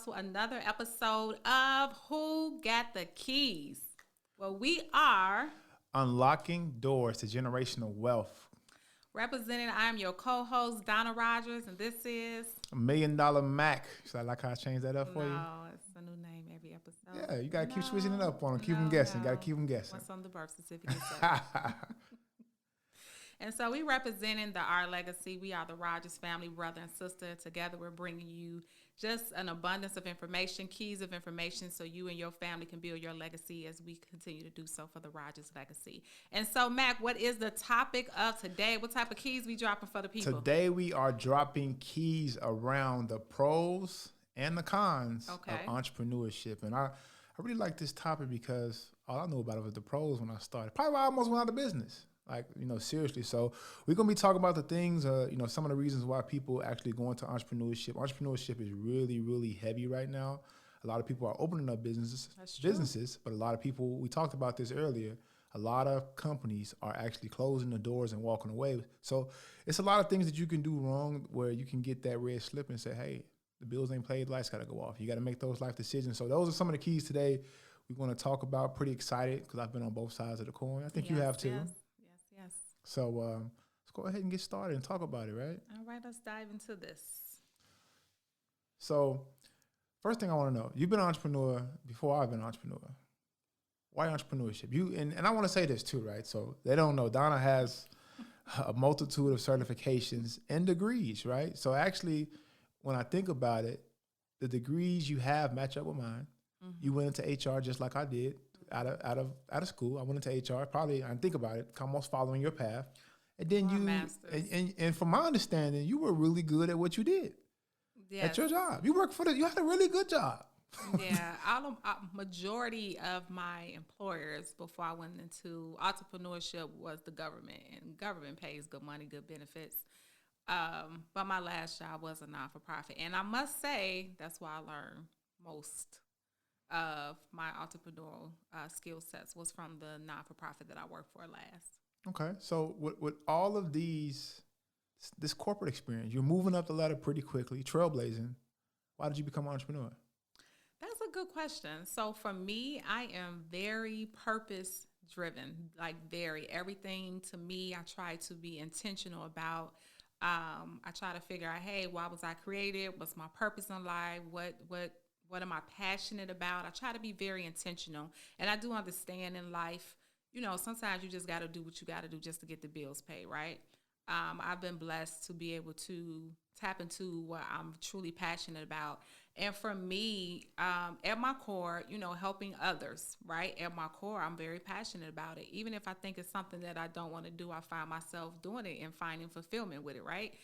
to another episode of Who Got the Keys? Well, we are Unlocking Doors to Generational Wealth. representing. I am your co-host, Donna Rogers, and this is... $1 Million Mac. Should I like how I changed that up for you? No, it's a new name every episode. Yeah, you got to keep switching it up on them. Keep them guessing. Got to keep them guessing. What's on the birth certificate say? And so we representing our legacy. We are the Rogers family, brother and sister. Together, we're bringing you just an abundance of information, keys of information, so you and your family can build your legacy as we continue to do so for the Rogers legacy. And so, Mac, what is the topic of today? What type of keys we dropping for the people? Today, we are dropping keys around the pros and the cons of entrepreneurship. And I really like this topic because all I knew about it was the pros when I started. Probably why I almost went out of business. Like, seriously. So we're going to be talking about the things, some of the reasons why people actually go into entrepreneurship. Entrepreneurship is really, really heavy right now. A lot of people are opening up businesses, but a lot of people, we talked about this earlier, a lot of companies are actually closing the doors and walking away. So it's a lot of things that you can do wrong where you can get that red slip and say, hey, the bills ain't paid, lights got to go off. You got to make those life decisions. So those are some of the keys today we want to talk about. Pretty excited because I've been on both sides of the coin. I think you have too. Yes. So let's go ahead and get started and talk about it, right? All right, let's dive into this. So first thing I want to know, you've been an entrepreneur before I've been an entrepreneur. Why entrepreneurship? And I want to say this too, right? So they don't know, Donna has a multitude of certifications and degrees, right? So actually, when I think about it, the degrees you have match up with mine. Mm-hmm. You went into HR just like I did. Out of school, I went into HR. Probably, I think about it, almost following your path. And then and from my understanding, you were really good at what you did. Yes. At your job. You had a really good job. Yeah, majority of my employers before I went into entrepreneurship was the government, and government pays good money, good benefits. But my last job was a non-for-profit, and I must say that's why I learned most of my entrepreneurial skill sets was from the non-for-profit that I worked for last. Okay. So with all of this corporate experience, you're moving up the ladder pretty quickly, trailblazing. Why did you become an entrepreneur? That's a good question. So for me, I am very purpose-driven, everything to me, I try to be intentional about. I try to figure out, hey, why was I created? What's my purpose in life? What am I passionate about? I try to be very intentional. And I do understand in life, sometimes you just got to do what you got to do just to get the bills paid, right? I've been blessed to be able to tap into what I'm truly passionate about. And for me, at my core, helping others, right? At my core, I'm very passionate about it. Even if I think it's something that I don't want to do, I find myself doing it and finding fulfillment with it, right?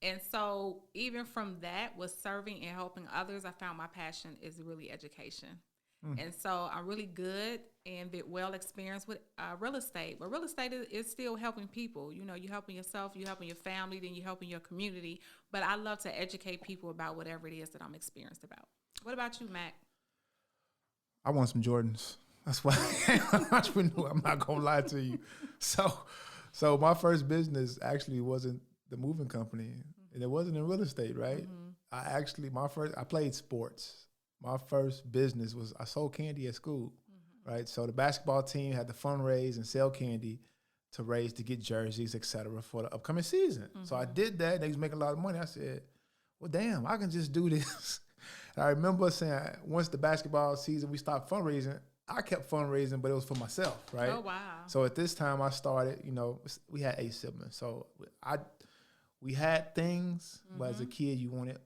And so even from that, with serving and helping others, I found my passion is really education. And so I'm really good and well experienced with real estate. But real estate is still helping people. You're helping yourself, you're helping your family, then you're helping your community. But I love to educate people about whatever it is that I'm experienced about. What about you, Mac? I want some Jordans. That's why I'm an entrepreneur. I'm not going to lie to you. So my first business actually wasn't the moving company, and it wasn't in real estate, right? Mm-hmm. I played sports. My first business was I sold candy at school, right? So the basketball team had to fundraise and sell candy to get jerseys, et cetera, for the upcoming season. Mm-hmm. So I did that. They was making a lot of money. I said, well, damn, I can just do this. And I remember saying once the basketball season, we stopped fundraising, I kept fundraising, but it was for myself, right? Oh, wow. So at this time I started, we had 8 siblings. So we had things, but as a kid, you wanted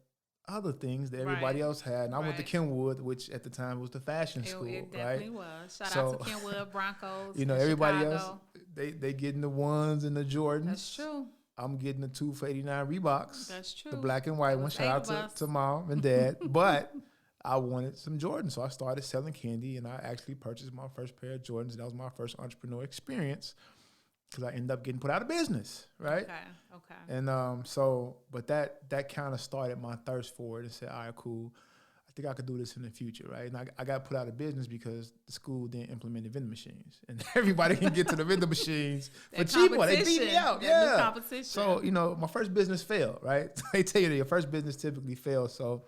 other things that everybody else had. And I went to Kenwood, which at the time was the fashion school, it definitely was. Shout out to Kenwood, Broncos, everybody Chicago. else, they getting the ones and the Jordans. That's true. I'm getting the 2 for $89 Reeboks. That's true. The black and white one. Shout out to mom and dad. But I wanted some Jordans, so I started selling candy, and I actually purchased my first pair of Jordans. And that was my first entrepreneur experience because I ended up getting put out of business, right? Okay. And but that kind of started my thirst for it and said, all right, cool. I think I could do this in the future, right? And I got put out of business because the school didn't implement the vending machines. And everybody can get to the vending machines for cheaper. They beat me out. Yeah. Competition. So, my first business failed, right? They tell you that your first business typically fails. So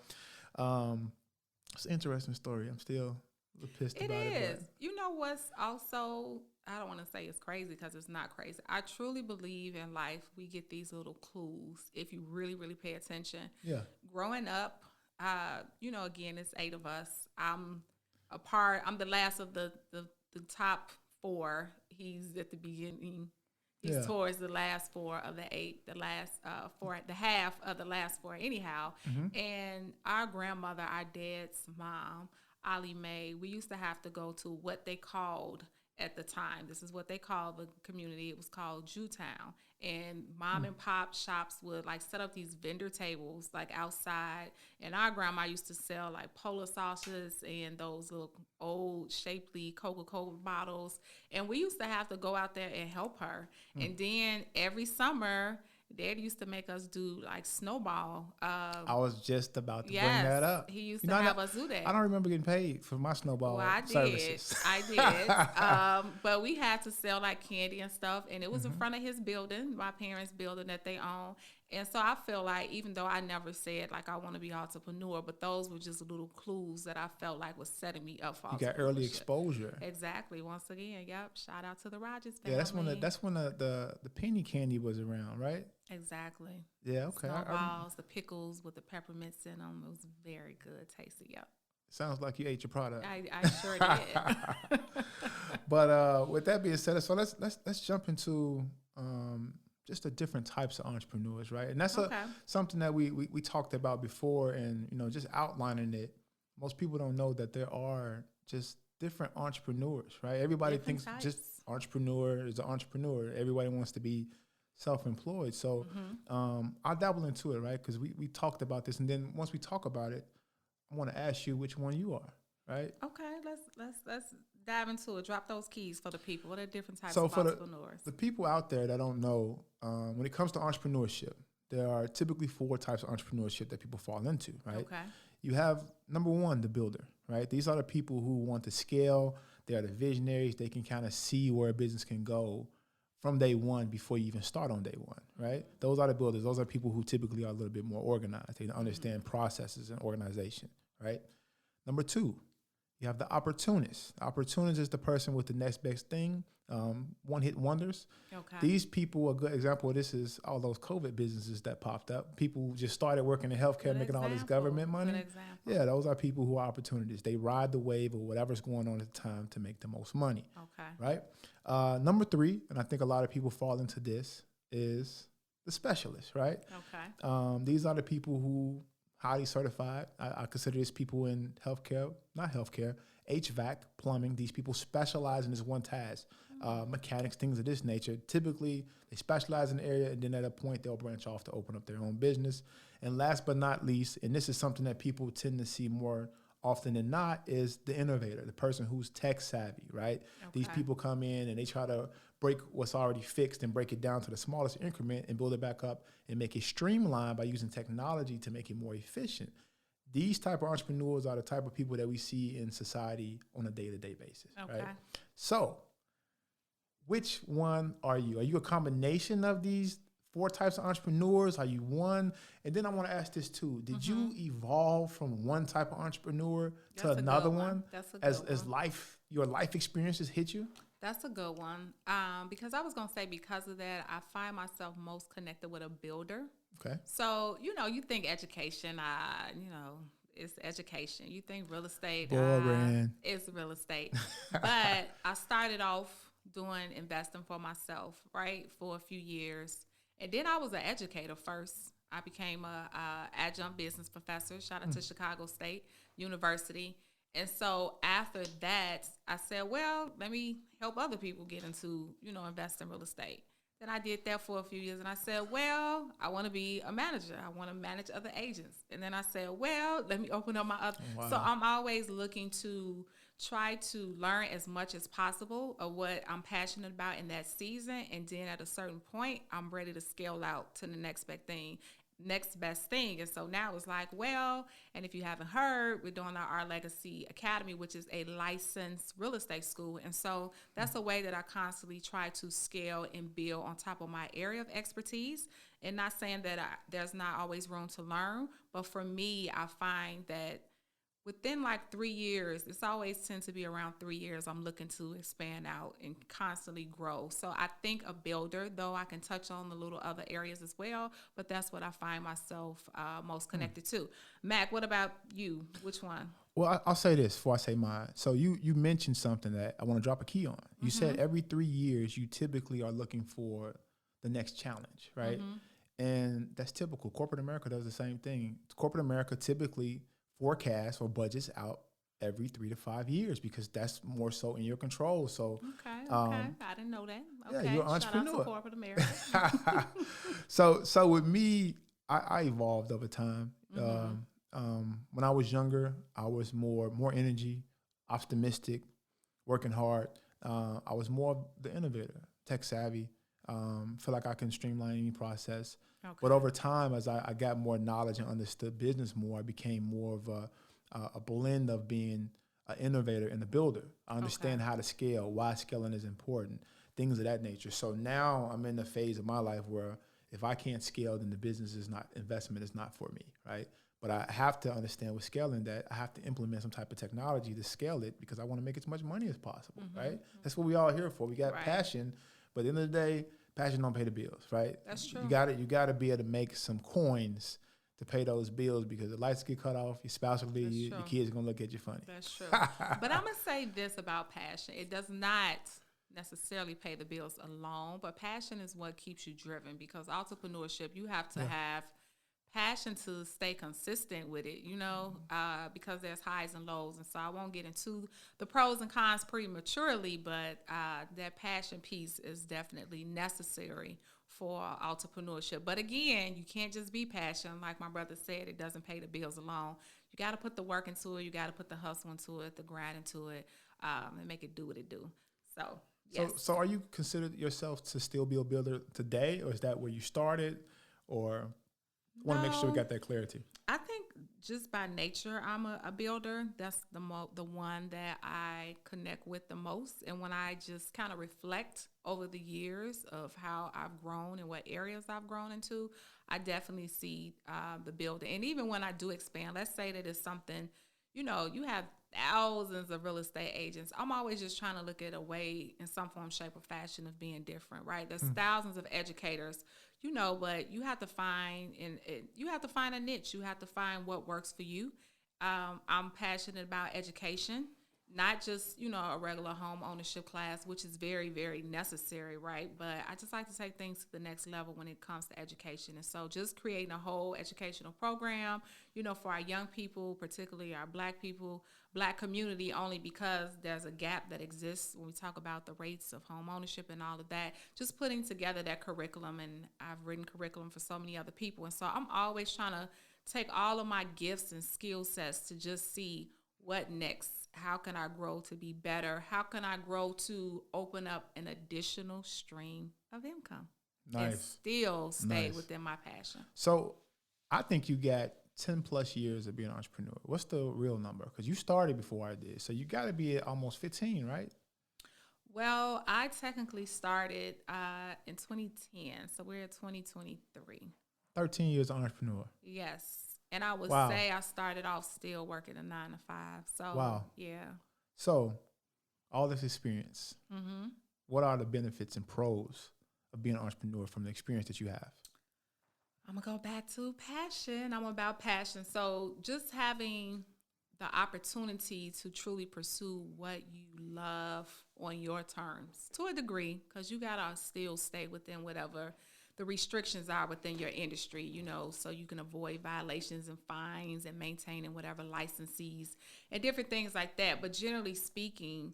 It's an interesting story. I'm still a little pissed about it. It is. You know what's also, I don't want to say it's crazy because it's not crazy. I truly believe in life we get these little clues if you really, really pay attention. Yeah. Growing up, again, it's 8 of us. I'm the last of the top 4. He's at the beginning. He's towards the last 4 of the 8, the last 4, the half of the last 4 anyhow. Mm-hmm. And our grandmother, our dad's mom, Ollie Mae, we used to have to go to what they called at the time. This is what they called the community. It was called Jewtown. And mom and pop shops would like set up these vendor tables like outside. And our grandma used to sell like Polar sauces and those little old shapely Coca-Cola bottles. And we used to have to go out there and help her. And then every summer, Dad used to make us do like snowball. I was just about to bring that up. He used to have us do that. I don't remember getting paid for my snowball services. I did. But we had to sell like candy and stuff. And it was in front of his building, my parents' building that they own. And so I feel like even though I never said like I want to be an entrepreneur, but those were just little clues that I felt like was setting me up for. You got early exposure. Exactly. Once again, yep. Shout out to the Rogers family. Yeah, that's when the penny candy was around, right? Exactly. Yeah. Okay. Snowballs, the pickles with the peppermints in them. It was very good, tasty. Yep. Sounds like you ate your product. I sure did. But with that being said, so let's jump into just the different types of entrepreneurs, right? And that's something that we talked about before, and just outlining it. Most people don't know that there are just different entrepreneurs, right? Everybody thinks just entrepreneur is an entrepreneur. Everybody wants to be self-employed. So I'll dabble into it, right? Because we talked about this, and then once we talk about it, I want to ask you which one you are, right? Okay, let's dive into it. Drop those keys for the people. What are different types of entrepreneurs? The people out there that don't know, when it comes to entrepreneurship, there are typically 4 types of entrepreneurship that people fall into, right? Okay. You have number 1, the builder, right? These are the people who want to scale. They are the visionaries. They can kind of see where a business can go from day one before you even start on day one, right? Those are the builders. Those are people who typically are a little bit more organized. They understand processes and organization, right? Number 2, you have the opportunist. The opportunist is the person with the next best thing, one-hit wonders. Okay. These people, a good example of this is all those COVID businesses that popped up. People just started working in healthcare, making all this government money. Yeah, those are people who are opportunists. They ride the wave of whatever's going on at the time to make the most money. Okay. Right? Number 3, and I think a lot of people fall into this, is the specialist, right? Okay. These are the people who highly certified. I consider these people in healthcare, not healthcare, HVAC, plumbing. These people specialize in this one task. Mechanics, things of this nature. Typically, they specialize in the area, and then at a point, they'll branch off to open up their own business. And last but not least, and this is something that people tend to see more often than not, is the innovator, the person who's tech savvy, right? Okay. These people come in and they try to break what's already fixed and break it down to the smallest increment and build it back up and make it streamlined by using technology to make it more efficient. These type of entrepreneurs are the type of people that we see in society on a day-to-day basis, right? So, which one are you? Are you a combination of these 4 types of entrepreneurs? Are you one? And then I want to ask this too. Did you evolve from one type of entrepreneur to another one? That's a good one. Your life experiences hit you? That's a good one. Because I was going to say, because of that, I find myself most connected with a builder. Okay. So, you think education, it's education. You think real estate, it's real estate. But I started off doing investing for myself, right, for a few years. And then I was an educator first. I became a adjunct business professor. Shout out to Chicago State University. And so after that, I said, well, let me help other people get into, invest in real estate. Then I did that for a few years, and I said, well, I want to be a manager. I want to manage other agents. And then I said, well, let me open up my other. Wow. So I'm always looking to try to learn as much as possible of what I'm passionate about in that season. And then at a certain point, I'm ready to scale out to the next best thing. And so now it's like, well, and if you haven't heard, we're doing our Legacy Academy, which is a licensed real estate school. And so that's a way that I constantly try to scale and build on top of my area of expertise. And not saying that there's not always room to learn, but for me, I find that within like 3 years, it's always tend to be around 3 years. I'm looking to expand out and constantly grow. So I think a builder, though I can touch on the little other areas as well, but that's what I find myself most connected to. Mac, what about you? Which one? Well, I'll say this before I say mine. So you mentioned something that I want to drop a key on. You said every 3 years you typically are looking for the next challenge, right? And that's typical. Corporate America does the same thing. Corporate America typically forecasts or budgets out every 3 to 5 years because that's more so in your control. So okay, I didn't know that. Okay, yeah, you're an entrepreneur. Shout out to corporate America. so with me, I evolved over time. When I was younger, I was more energy, optimistic, working hard. I was more the innovator, tech savvy. Feel like I can streamline any process. Okay. But over time, as I got more knowledge and understood business more, I became more of a blend of being an innovator and a builder. I understand how to scale, why scaling is important, things of that nature. So now I'm in the phase of my life where if I can't scale, then the business is not, investment is not for me, right? But I have to understand with scaling that I have to implement some type of technology to scale it because I want to make as much money as possible, right? That's what we all here for. We got passion, but at the end of the day, passion don't pay the bills, right? That's true. You got to be able to make some coins to pay those bills because the lights get cut off, your spouse will leave you, your kids are going to look at you funny. That's true. But I'm going to say this about passion. It does not necessarily pay the bills alone, but passion is what keeps you driven because entrepreneurship, you have to have passion to stay consistent with it, because there's highs and lows. And so I won't get into the pros and cons prematurely, but that passion piece is definitely necessary for entrepreneurship. But again, you can't just be passionate. Like my brother said, it doesn't pay the bills alone. You got to put the work into it. You got to put the hustle into it, the grind into it, and make it do what it do. So, yes. So are you considered yourself to still be a builder today, or is that where you started, or... want to make sure we got that clarity. I think just by nature, I'm a builder. That's the one that I connect with the most. And when I just kind of reflect over the years of how I've grown and what areas I've grown into, I definitely see the builder. And even when I do expand, let's say that it's something, you have thousands of real estate agents. I'm always just trying to look at a way in some form, shape, or fashion of being different, right? There's thousands of educators, but you have to find a niche. You have to find what works for you. I'm passionate about education, not just, a regular home ownership class, which is very, very necessary, right? But I just like to take things to the next level when it comes to education. And so just creating a whole educational program, for our young people, particularly our Black people, Black community, only because there's a gap that exists when we talk about the rates of home ownership and all of that. Just putting together that curriculum, and I've written curriculum for so many other people. And so I'm always trying to take all of my gifts and skill sets to just see what next. How can I grow to be better? How can I grow to open up an additional stream of income? Nice. And still stay within my passion. So I think you got 10 plus years of being an entrepreneur. What's the real number? Because you started before I did. So you got to be at almost 15, right? Well, I technically started in 2010. So we're at 2023. 13 years of entrepreneur. Yes. And I would say I started off still working a 9 to 5. So, yeah. So all this experience, what are the benefits and pros of being an entrepreneur from the experience that you have? I'm going to go back to passion. I'm about passion. So just having the opportunity to truly pursue what you love on your terms to a degree, because you got to still stay within whatever the restrictions are within your industry, so you can avoid violations and fines and maintaining whatever licenses and different things like that. But generally speaking,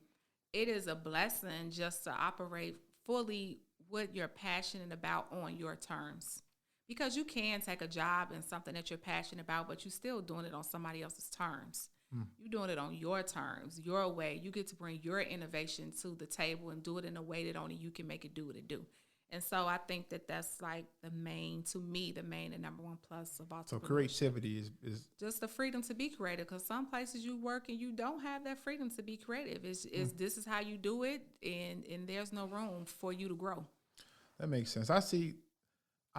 it is a blessing just to operate fully what you're passionate about on your terms. Because you can take a job in something that you're passionate about, but you're still doing it on somebody else's terms. You're doing it on your terms, your way. You get to bring your innovation to the table and do it in a way that only you can make it do what it do. And so I think that that's like the main and number one plus of entrepreneurship. So creativity is just the freedom to be creative, because some places you work and you don't have that freedom to be creative. This is how you do it, and there's no room for you to grow. That makes sense. I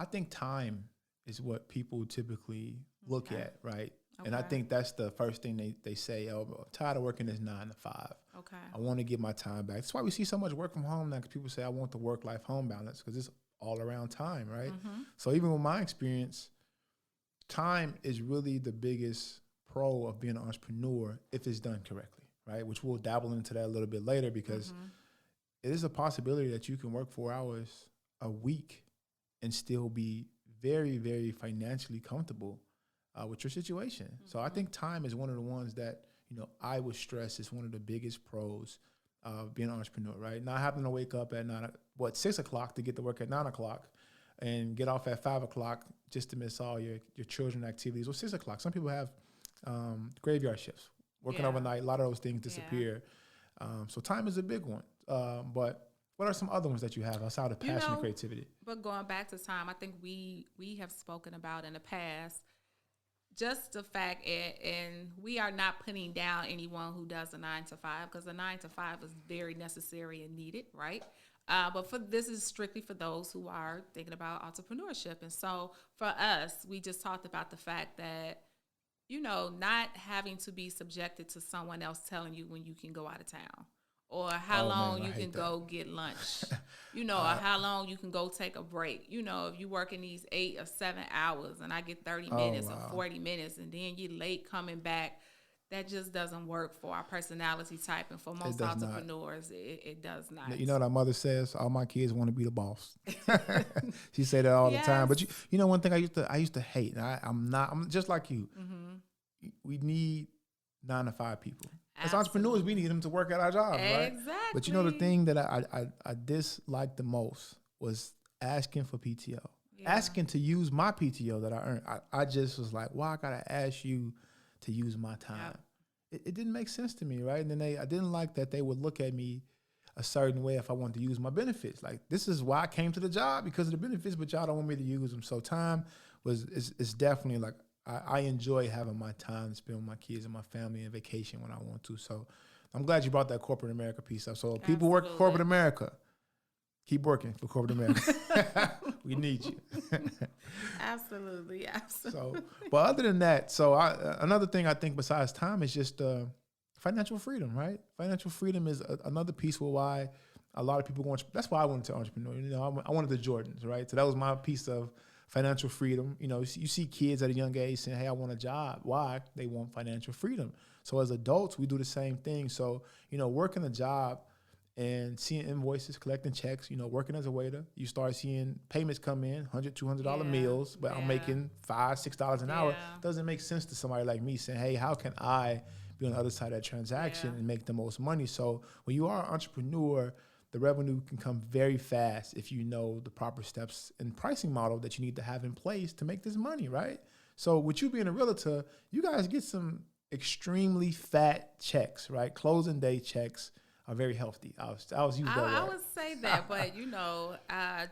think time is what people typically look at, right? Okay. And I think that's the first thing they say, oh, I'm tired of working this 9 to 5. Okay. I want to get my time back. That's why we see so much work from home now, because people say, I want the work-life home balance, because it's all around time, right? Mm-hmm. So even with my experience, time is really the biggest pro of being an entrepreneur if it's done correctly, right? Which we'll dabble into that a little bit later, because it is a possibility that you can work 4 hours a week and still be very, very financially comfortable with your situation. So I think time is one of the ones that, I would stress is one of the biggest pros of being an entrepreneur, right? Not having to wake up at 6 o'clock to get to work at 9 o'clock and get off at 5 o'clock just to miss all your children activities, or 6 o'clock. Some people have graveyard shifts, working overnight. A lot of those things disappear. So time is a big one. But what are some other ones that you have outside of passion and creativity? But going back to time, I think we have spoken about in the past, just the fact, and we are not putting down anyone who does a 9 to 5, because a 9 to 5 is very necessary and needed, right? But this is strictly for those who are thinking about entrepreneurship. And so for us, we just talked about the fact that, not having to be subjected to someone else telling you when you can go out of town, or how long you can go get lunch, or how long you can go take a break. If you work in these 8 or 7 hours and I get 30 minutes or 40 minutes and then you're late coming back, that just doesn't work for our personality type. And for most entrepreneurs, it does not. You know what our mother says? All my kids want to be the boss. She say that all the time. But one thing I used to hate, and I'm just like you. Mm-hmm. We need 9 to 5 people. As entrepreneurs, we need them to work at our jobs, right? Exactly. But the thing that I disliked the most was asking for PTO. Yeah. Asking to use my PTO that I earned. I just was like, why I gotta ask you to use my time? Yep. It didn't make sense to me, right? And then I didn't like that they would look at me a certain way if I wanted to use my benefits. Like, this is why I came to the job, because of the benefits, but y'all don't want me to use them. So time is definitely like, I enjoy having my time to spend with my kids and my family and vacation when I want to. So I'm glad you brought that corporate America piece up. So people work for corporate America. Keep working for corporate America. We need you. Absolutely. So, but other than that, another thing I think besides time is just financial freedom, right? Financial freedom is another piece for why a lot of people that's why I wanted to entrepreneur. I wanted the Jordans, right? So that was my piece of financial freedom. You see kids at a young age saying, hey, I want a job. Why? They want financial freedom. So as adults, we do the same thing. So, working a job and seeing invoices, collecting checks, working as a waiter, you start seeing payments come in, $100, $200 meals, but I'm making $5, $6 an hour. Doesn't make sense to somebody like me saying, hey, how can I be on the other side of that transaction and make the most money? So when you are an entrepreneur, the revenue can come very fast if you know the proper steps and pricing model that you need to have in place to make this money, right? So with you being a realtor, you guys get some extremely fat checks, right? Closing day checks are very healthy. I was using that word. I would say that, but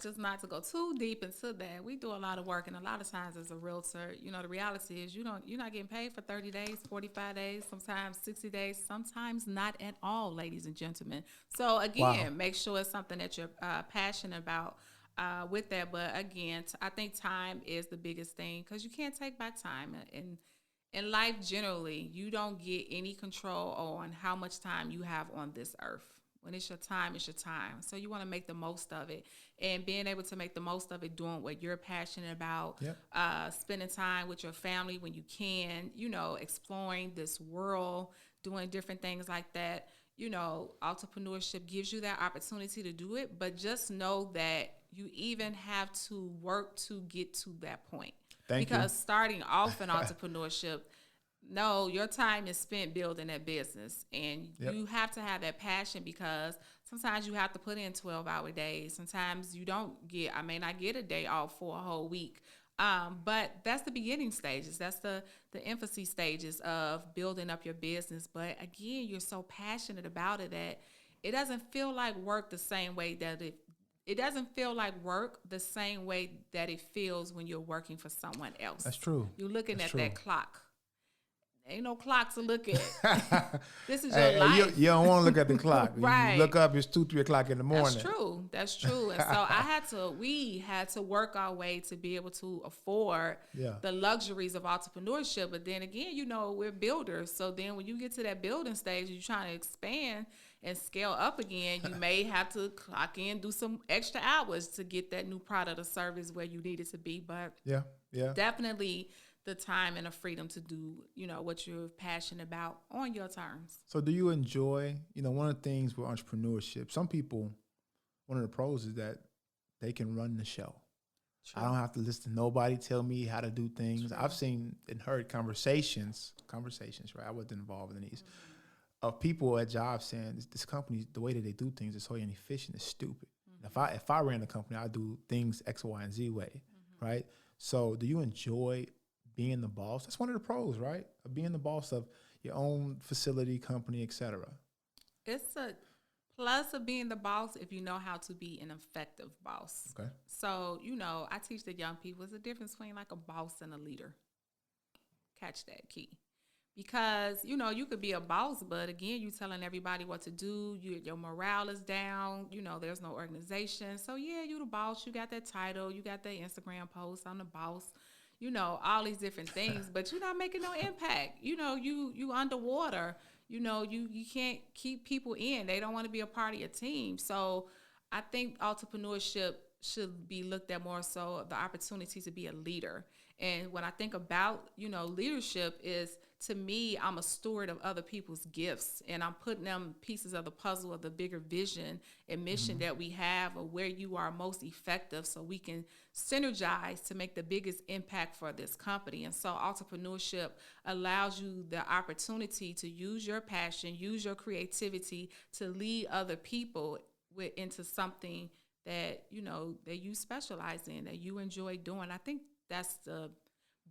just not to go too deep into that. We do a lot of work, and a lot of times as a realtor, the reality is you're not getting paid for 30 days, 45 days, sometimes 60 days, sometimes not at all, ladies and gentlemen. So again, make sure it's something that you're passionate about with that. But again, I think time is the biggest thing, because you can't take back time. And in life, generally, you don't get any control on how much time you have on this earth. When it's your time, it's your time. So you want to make the most of it. And being able to make the most of it, doing what you're passionate about, spending time with your family when you can, exploring this world, doing different things like that. Entrepreneurship gives you that opportunity to do it. But just know that you even have to work to get to that point. Because starting off in entrepreneurship, your time is spent building that business, and you have to have that passion, because sometimes you have to put in 12-hour days. Sometimes I may not get a day off for a whole week. But that's the beginning stages. That's the infancy stages of building up your business. But again, you're so passionate about it that it doesn't feel like work the same way that it doesn't feel like work the same way that it feels when you're working for someone else. That's true. You're looking at that clock. Ain't no clock to look at. This is your life. You don't want to look at the clock. Right. You look up, it's 2, 3 o'clock in the morning. That's true. And so we had to work our way to be able to afford the luxuries of entrepreneurship. But then again, we're builders. So then when you get to that building stage, you're trying to expand and scale up again, you may have to clock in, do some extra hours to get that new product or service where you need it to be. But definitely the time and the freedom to do, what you're passionate about on your terms. So do you enjoy, one of the things with entrepreneurship, some people, one of the pros is that they can run the show. True. I don't have to listen to nobody tell me how to do things. True. I've seen and heard conversations, right? I wasn't involved in these, of people at jobs saying this company, the way that they do things is so inefficient, it's stupid. Mm-hmm. If I ran a company, I'd do things X, Y, and Z way, right? So do you enjoy being the boss? That's one of the pros, right? Of being the boss of your own facility, company, etc. It's a plus of being the boss if you know how to be an effective boss. Okay. So, I teach the young people, there's a difference between like a boss and a leader. Catch that key. Because, you could be a boss, but again, you telling everybody what to do. Your morale is down. There's no organization. So, you the boss. You got that title. You got that Instagram post. I'm the boss. All these different things, but you're not making no impact. You underwater. You can't keep people in. They don't want to be a part of your team. So I think entrepreneurship should be looked at more so the opportunity to be a leader. And when I think about, leadership is, to me, I'm a steward of other people's gifts, and I'm putting them pieces of the puzzle of the bigger vision and mission that we have of where you are most effective so we can synergize to make the biggest impact for this company. And so entrepreneurship allows you the opportunity to use your passion, use your creativity to lead other people into something that, that you specialize in, that you enjoy doing. I think that's the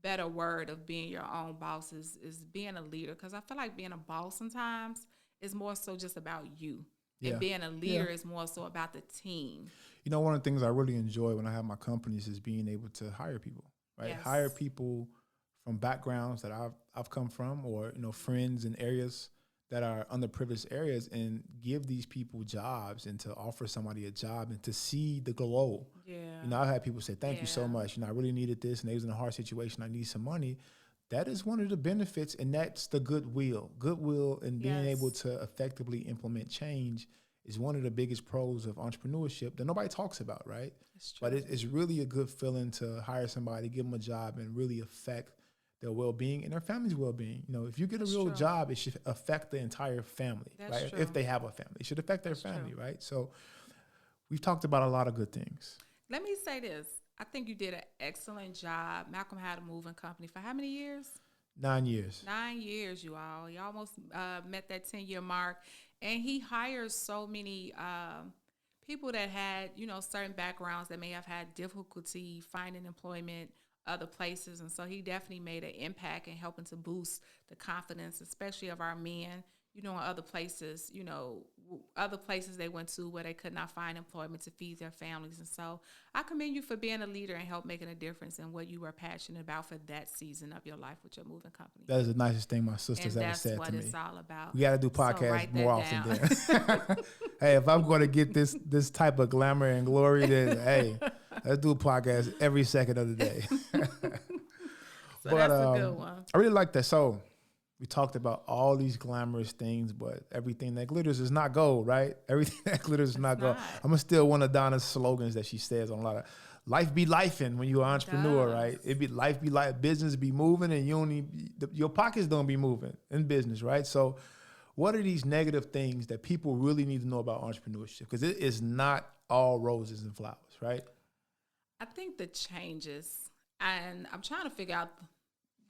better word of being your own boss is being a leader, because I feel like being a boss sometimes is more so just about you. And being a leader is more so about the team. One of the things I really enjoy when I have my companies is being able to hire people, right? Yes. Hire people from backgrounds that I've come from, or, friends in areas that are underprivileged areas, and give these people jobs and to offer somebody a job and to see the glow. Yeah. I've had people say, thank you so much. I really needed this and they was in a hard situation. I need some money. That is one of the benefits, and that's the goodwill. Goodwill and being able to effectively implement change is one of the biggest pros of entrepreneurship that nobody talks about, right? But it's really a good feeling to hire somebody, give them a job, and really affect their well-being and their family's well-being. If you get a real job, it should affect the entire family, right? True. If they have a family, it should affect their family, right? So we've talked about a lot of good things. Let me say this. I think you did an excellent job. Malcolm had a moving company for how many years? 9 years. 9 years, you all. You almost met that 10-year mark. And he hires so many people that had, certain backgrounds that may have had difficulty finding employment other places. And so he definitely made an impact in helping to boost the confidence, especially of our men, in other places, other places they went to where they could not find employment to feed their families. And so I commend you for being a leader and help making a difference in what you were passionate about for that season of your life with your moving company. That is the nicest thing my sister's ever said to me. That's what it's all about. We got to do podcasts more often then. Hey, if I'm going to get this type of glamour and glory, then hey, let's do a podcast every second of the day. So but, that's a good one. I really like that. So we talked about all these glamorous things, but everything that glitters is not gold, right? Everything that glitters is not gold. I'm going to steal one of Donna's slogans that she says on a lot of, life be lifing when you're an entrepreneur, right? It be life be life, business be moving, and you only, your pockets don't be moving in business, right? So what are these negative things that people really need to know about entrepreneurship? Because it is not all roses and flowers, right? I think the changes, and I'm trying to figure out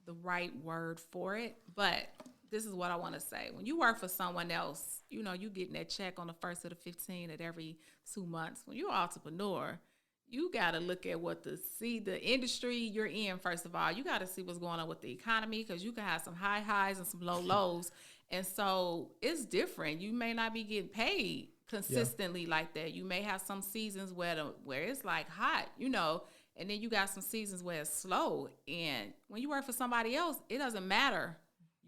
the right word for it, but this is what I want to say. When you work for someone else, you getting that check on the 1st of the 15th at every 2 months. When you're an entrepreneur, you got to look at the industry you're in. First of all, you got to see what's going on with the economy, because you can have some high highs and some low lows. And so it's different. You may not be getting paid consistently like that. You may have some seasons where it's like hot, and then you got some seasons where it's slow. And when you work for somebody else, it doesn't matter.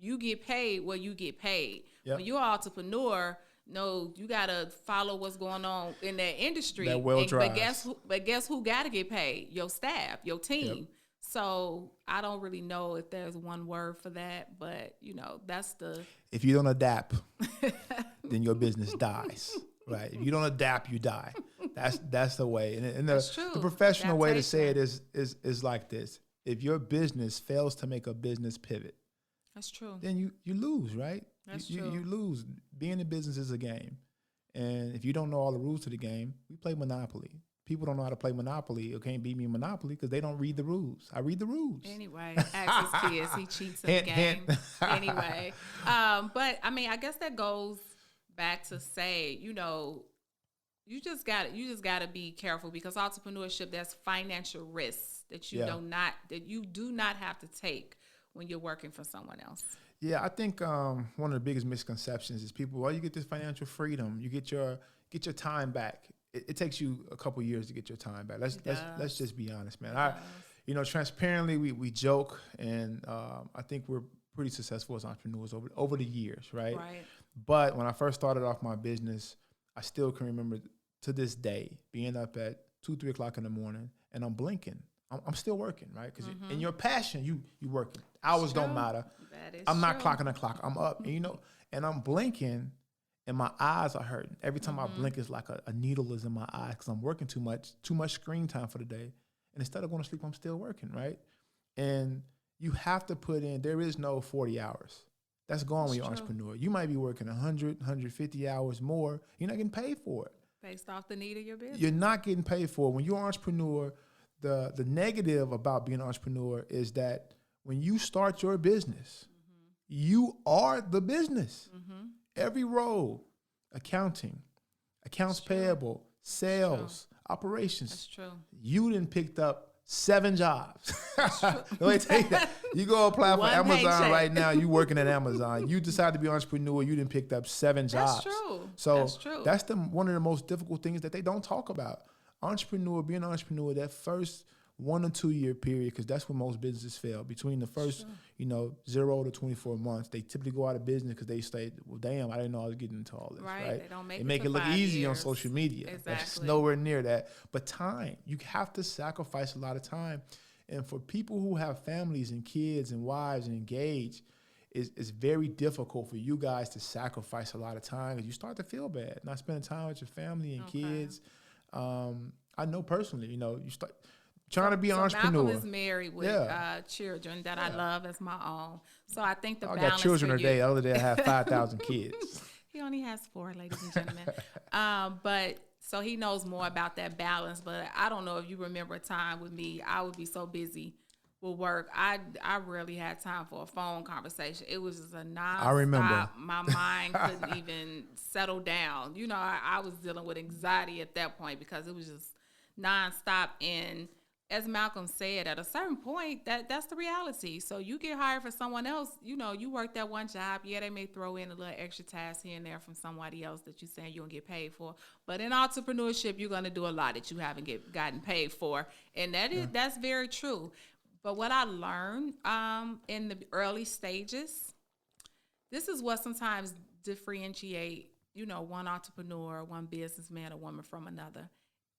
you get paid where you get paid. Yep. When you're an entrepreneur, no, you gotta follow what's going on in that industry. That well drives. But guess who gotta get paid? Your staff, your team. Yep. So I don't really know if there's one word for that, but that's the. If you don't adapt, then your business dies. Right? If you don't adapt, you die. That's the way. And the professional way to say it is like this: if your business fails to make a business pivot, that's true. Then you lose, right? That's true. You lose. Being in business is a game. And if you don't know all the rules to the game, we play Monopoly. People don't know how to play Monopoly or can't beat me in Monopoly because they don't read the rules. I read the rules. Anyway, ask his kids. He cheats in the game. Anyway. But, I mean, I guess that goes back to say, you just got to be careful because entrepreneurship, there's financial risks that you do not have to take when you're working for someone else. Yeah, I think one of the biggest misconceptions is people, well, you get this financial freedom, you get your time back. It takes you a couple years to get your time back. Let's just be honest, man. Transparently, we joke, and I think we're pretty successful as entrepreneurs over the years, right? Right. But when I first started off my business, I still can remember to this day being up at 2-3 o'clock in the morning, and I'm blinking. I'm still working, right? Because in your passion, you working. Hours don't matter. I'm not clocking the clock. I'm up, and I'm blinking, and my eyes are hurting. Every time I blink, it's like a needle is in my eye because I'm working too much screen time for the day. And instead of going to sleep, I'm still working, right? And you have to put in, there is no 40 hours. That's gone when you're an entrepreneur. You might be working 100, 150 hours more. You're not getting paid for it. Based off the need of your business. You're not getting paid for it. When you're an entrepreneur, the negative about being an entrepreneur is that when you start your business, you are the business. Every role, accounting, accounts payable, sales, operations. That's true. You done picked up 7 jobs. Let me tell you that. You go apply for Amazon right now, you working at Amazon. You decide to be an entrepreneur, you done picked up 7 jobs. That's true. So that's one of the most difficult things that they don't talk about. Being an entrepreneur, that first 1 or 2 year period, because that's when most businesses fail. Between the first, 0 to 24 months, they typically go out of business because they say, well, damn, I didn't know I was getting into all this, right? They don't they make it look easy on social media. Exactly. It's nowhere near that. But time, you have to sacrifice a lot of time. And for people who have families and kids and wives and engaged, it's very difficult for you guys to sacrifice a lot of time because you start to feel bad, not spending time with your family and kids. I know personally, you start trying to be an entrepreneur. Malcolm is married with children that I love as my own. So I think the balance. I got children today. The other day I had 5,000 kids. He only has 4, ladies and gentlemen. But so he knows more about that balance. But I don't know if you remember a time with me, I would be so busy with work. I rarely had time for a phone conversation. It was just a nonstop. I remember. My mind couldn't even settle down. I was dealing with anxiety at that point because it was just nonstop. And as Malcolm said, at a certain point, that's the reality. So you get hired for someone else, you work that one job. Yeah, they may throw in a little extra task here and there from somebody else that you're saying you don't get paid for. But in entrepreneurship, you're going to do a lot that you haven't gotten paid for. And that's very true. But what I learned in the early stages, this is what sometimes differentiate, one entrepreneur, one businessman, or woman from another.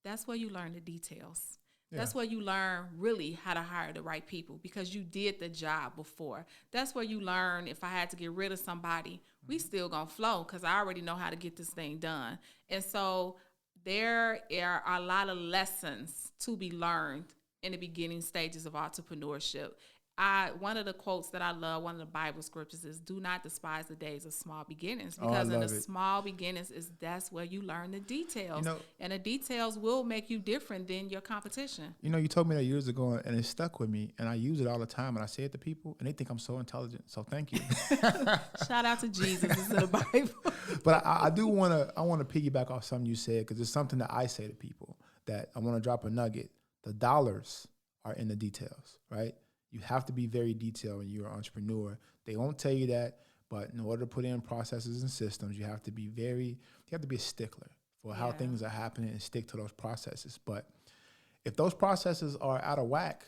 That's where you learn the details. Yeah. That's where you learn really how to hire the right people because you did the job before. That's where you learn if I had to get rid of somebody, we still gonna flow because I already know how to get this thing done. And so there are a lot of lessons to be learned in the beginning stages of entrepreneurship. One of the quotes that I love, one of the Bible scriptures is, do not despise the days of small beginnings, because in the small beginnings that's where you learn the details, and the details will make you different than your competition. You told me that years ago and it stuck with me, and I use it all the time, and I say it to people and they think I'm so intelligent. So thank you. Shout out to Jesus. It's in the Bible. But I want to piggyback off something you said, because it's something that I say to people that I want to drop a nugget. The dollars are in the details, right? You have to be very detailed when you're an entrepreneur. They won't tell you that, but in order to put in processes and systems, you have to be a stickler for how things are happening and stick to those processes. But if those processes are out of whack,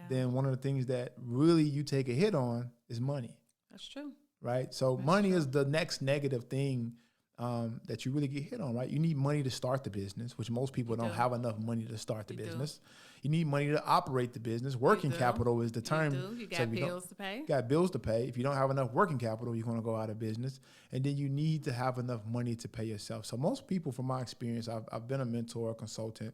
then one of the things that really you take a hit on is money. That's true. right? So money is the next negative thing that you really get hit on, right? You need money to start the business, which most people don't have enough money to start the business. You need money to operate the business. Working capital is the term. You got bills to pay. You got bills to pay. If you don't have enough working capital, you're going to go out of business. And then you need to have enough money to pay yourself. So most people, from my experience, I've been a mentor, a consultant.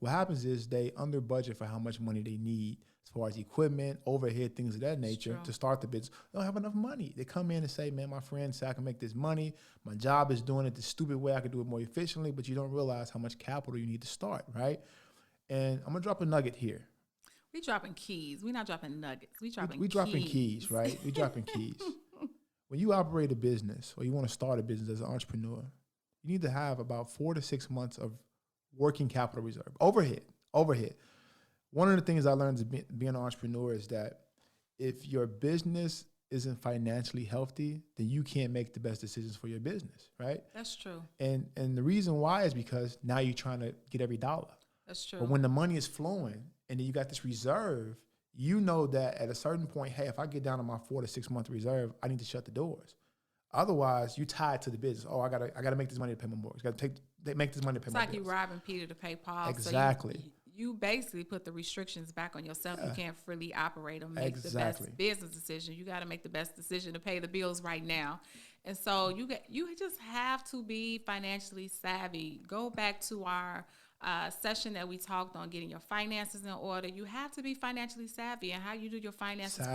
What happens is they under budget for how much money they need as far as equipment, overhead, things of that nature to start the business. They don't have enough money. They come in and say, man, my friend said I can make this money. My job is doing it the stupid way. I could do it more efficiently, but you don't realize how much capital you need to start, right? And I'm going to drop a nugget here. We dropping keys. We're not dropping nuggets. We dropping keys, right? We dropping keys. When you operate a business or you want to start a business as an entrepreneur, you need to have about 4 to 6 months of working capital reserve. Overhead. One of the things I learned as being an entrepreneur is that if your business isn't financially healthy, then you can't make the best decisions for your business, right? That's true. And the reason why is because now you're trying to get every dollar. That's true. But when the money is flowing and then you got this reserve, you know that at a certain point, hey, if I get down to my 4 to 6 month reserve, I need to shut the doors. Otherwise, you tied to the business. Oh, I gotta make this money to pay my mortgage. Make this money to pay my bills. It's like you robbing Peter to pay Paul. Exactly. So you basically put the restrictions back on yourself. You can't freely operate or make the best business decision. You got to make the best decision to pay the bills right now. And so you just have to be financially savvy. Go back to our session that we talked on getting your finances in order. You have to be financially savvy, and how you do your finances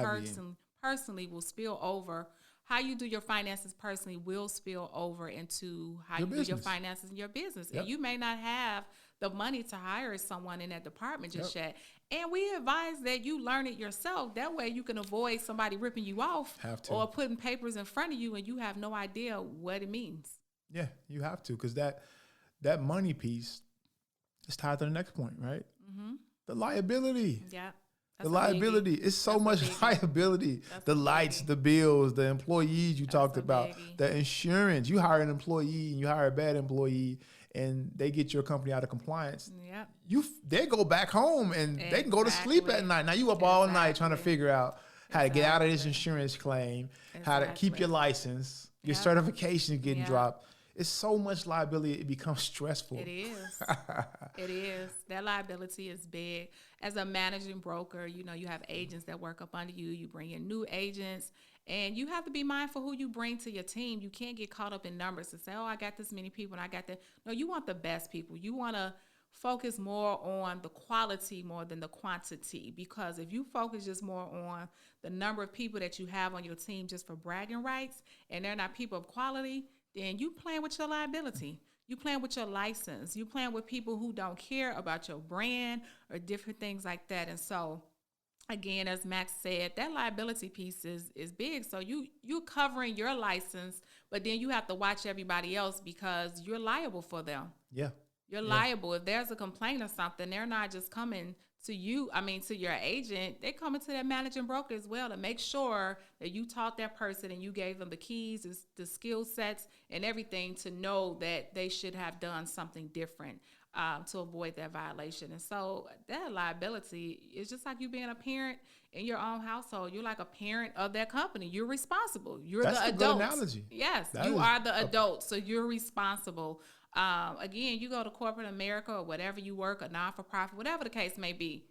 personally will spill over. How you do your finances personally will spill over into how you do your finances in your business. Yep. And you may not have the money to hire someone in that department just yet. And we advise that you learn it yourself. That way you can avoid somebody ripping you off or putting papers in front of you and you have no idea what it means. Yeah, you have to, because that money piece is tied to the next point, right? Mm-hmm. The liability. Yeah. The liability. It's so much liability. The lights, the bills, the employees you talked about, the insurance. You hire an employee and you hire a bad employee and they get your company out of compliance. Yep. They go back home and they can go to sleep at night. Now you up all night trying to figure out how to get out of this insurance claim, how to keep your license, your certification getting dropped. It's so much liability, it becomes stressful. It is. It is. That liability is big. As a managing broker, you have agents that work up under you. You bring in new agents, and you have to be mindful who you bring to your team. You can't get caught up in numbers and say, oh, I got this many people and I got that. No, you want the best people. You want to focus more on the quality more than the quantity, because if you focus just more on the number of people that you have on your team just for bragging rights and they're not people of quality, then you playing with your liability. You playing with your license. You playing with people who don't care about your brand or different things like that. And so, again, as Max said, that liability piece is big. So you're covering your license, but then you have to watch everybody else because you're liable for them. Yeah. You're liable. If there's a complaint or something, they're not just coming to you, to your agent, they're coming to that managing broker as well to make sure that you taught that person and you gave them the keys, the skill sets, and everything to know that they should have done something different to avoid that violation. And so that liability is just like you being a parent in your own household. You're like a parent of that company. You're responsible. You're the adult. That's a good analogy. Yes, you are the adult, so you're responsible. Again, you go to corporate America or whatever you work, a non-for-profit, whatever the case may be,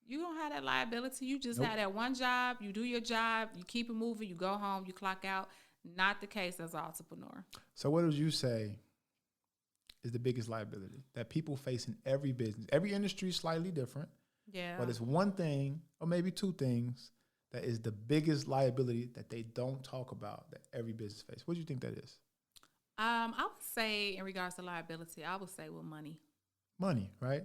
you don't have that liability. You just have that one job. You do your job. You keep it moving. You go home. You clock out. Not the case as an entrepreneur. So what would you say is the biggest liability that people face in every business? Every industry is slightly different. Yeah. But it's one thing or maybe two things that is the biggest liability that they don't talk about that every business faces. What do you think that is? I would say in regards to liability, I would say with money. Money, right?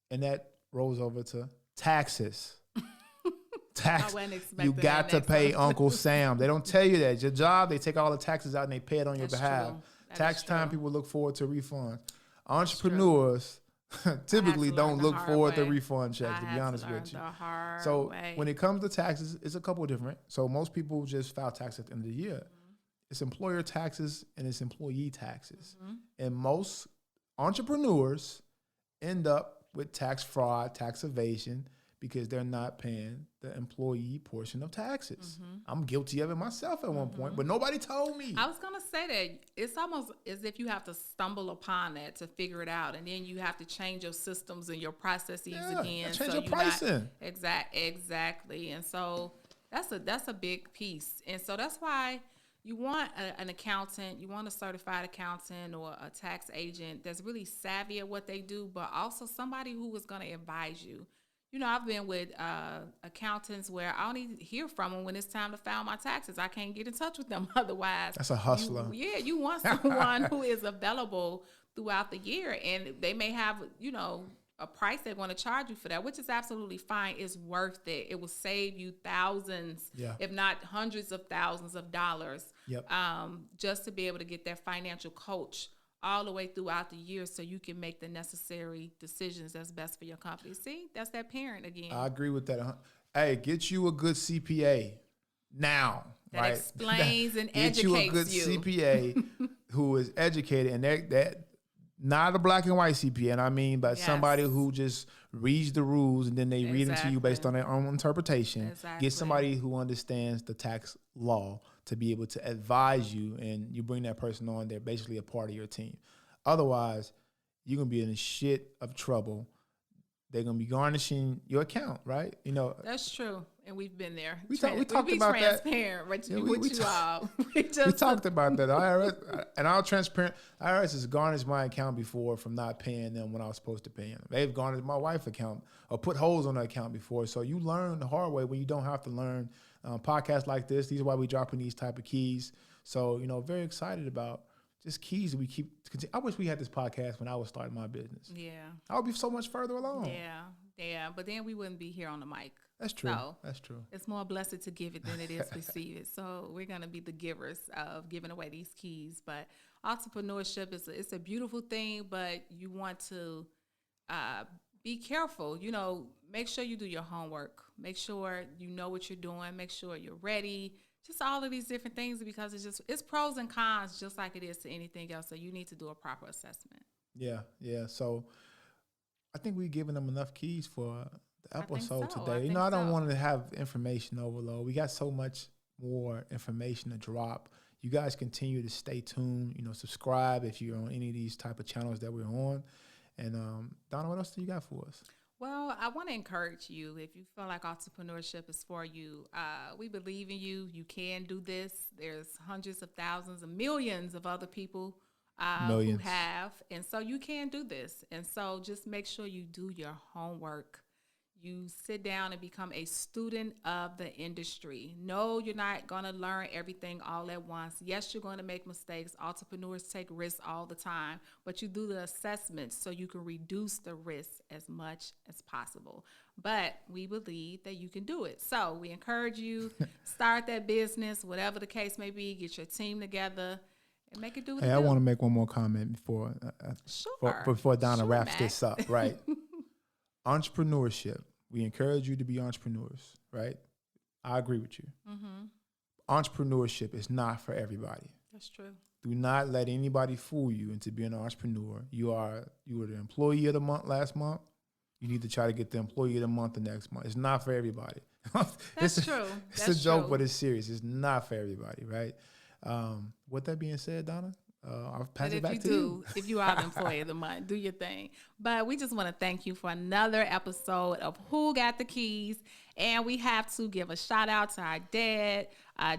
And that rolls over to taxes. Tax. You got to pay Uncle Sam. They don't tell you that. It's your job, they take all the taxes out and they pay it on your behalf. Tax time, people look forward to refunds. Entrepreneurs typically don't look forward to refund checks, to be honest with you. So when it comes to taxes, it's a couple different. So most people just file tax at the end of the year. Mm-hmm. It's employer taxes and it's employee taxes. Mm-hmm. And most entrepreneurs end up with tax fraud, tax evasion, because they're not paying the employee portion of taxes. I'm guilty of it myself at one point, but nobody told me. I was going to say that it's almost as if you have to stumble upon that to figure it out. And then you have to change your systems and your processes again. Change your pricing. Exactly. And so that's a big piece. And so that's why you want an accountant, you want a certified accountant or a tax agent that's really savvy at what they do, but also somebody who is going to advise you. You know, I've been with accountants where I only hear from them when it's time to file my taxes. I can't get in touch with them otherwise. That's a hustler. You want someone who is available throughout the year, and they may have, you know, a price they're going to charge you for that, which is absolutely fine. It's worth it. It will save you thousands, if not hundreds of thousands of dollars, just to be able to get that financial coach all the way throughout the year so you can make the necessary decisions that's best for your company. See, that's that parent again. I agree with that. Hey, get you a good CPA now. That explains and educates you. Get you a good CPA who is educated, and that not a black and white CPA, and I mean, but somebody who just reads the rules and then they read them to you based on their own interpretation. Get somebody who understands the tax law to be able to advise you, and you bring that person on. They're basically a part of your team. Otherwise, you're going to be in a shit of trouble. They're going to be garnishing your account, right? You know, that's true. And we've been there. We talked about transparent, that. We talked about that. IRS, and I'll transparent. IRS has garnished my account before from not paying them when I was supposed to pay them. They've garnished my wife's account or put holes on the account before. So you learn the hard way when you don't have to learn. Podcasts like this, these are why we dropping these type of keys. So, you know, very excited about just keys that we keep. I wish we had this podcast when I was starting my business. Yeah. I would be so much further along. Yeah. But then we wouldn't be here on the mic. That's true. So that's true. It's more blessed to give it than it is receive it. So we're going to be the givers of giving away these keys. But entrepreneurship it's a beautiful thing, but you want to be careful. You know, make sure you do your homework. Make sure you know what you're doing. Make sure you're ready. Just all of these different things, because it's pros and cons just like it is to anything else. So you need to do a proper assessment. Yeah. So I think we've given them enough keys for the episode today. You know, I don't want to have information overload. We got so much more information to drop. You guys continue to stay tuned. You know, subscribe if you're on any of these type of channels that we're on. And Donna, what else do you got for us? Well, I want to encourage you, if you feel like entrepreneurship is for you, we believe in you. You can do this. There's hundreds of thousands of millions of other people who have. And so you can do this. And so just make sure you do your homework. You sit down and become a student of the industry. No, you're not going to learn everything all at once. Yes, you're going to make mistakes. Entrepreneurs take risks all the time, but you do the assessments so you can reduce the risk as much as possible. But we believe that you can do it. So we encourage you, start that business, whatever the case may be, get your team together and make it do what it do. I want to make one more comment before Donna wraps this up, right? Entrepreneurship. We encourage you to be entrepreneurs, right? I agree with you. Mm-hmm. Entrepreneurship is not for everybody. That's true. Do not let anybody fool you into being an entrepreneur. You were the employee of the month last month. You need to try to get the employee of the month the next month. It's not for everybody. That's true. It's a joke, but it's serious. It's not for everybody, right? With that being said, Donna, I'll pass it back to you. If you are the employee of the month, do your thing. But we just want to thank you for another episode of Who Got the Keys. And we have to give a shout out to our dad,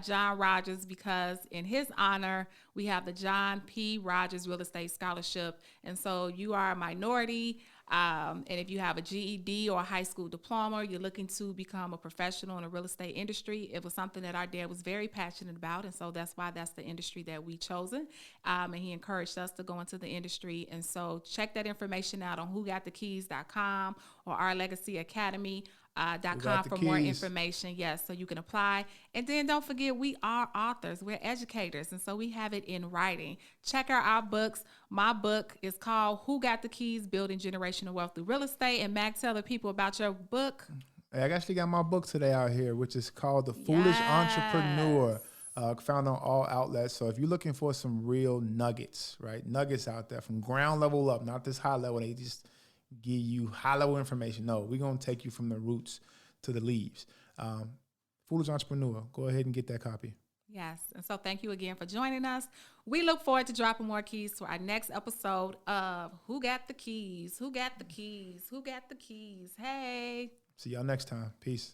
John Rogers, because in his honor, we have the John P. Rogers Real Estate Scholarship. And so you are a minority. And if you have a GED or a high school diploma, you're looking to become a professional in the real estate industry. It was something that our dad was very passionate about. And so that's why that's the industry that we chosen. And he encouraged us to go into the industry. And so check that information out on whogotthekeys.com or ourlegacyacademy.com for more information. Yes, so you can apply. And then don't forget, we are authors. We're educators. And so we have it in writing. Check out our books. My book is called Who Got the Keys? Building Generational Wealth Through Real Estate. And Mac, tell the people about your book. Hey, I actually got my book today out here, which is called The Foolish Entrepreneur. Found on all outlets. So if you're looking for some real nuggets, right? Nuggets out there from ground level up, not this high level. They just give you high-level information. No, we're going to take you from the roots to the leaves. Foolish Entrepreneur. Go ahead and get that copy. Yes. And so thank you again for joining us. We look forward to dropping more keys to our next episode of Who Got the Keys? Who Got the Keys? Who Got the Keys? Hey. See y'all next time. Peace.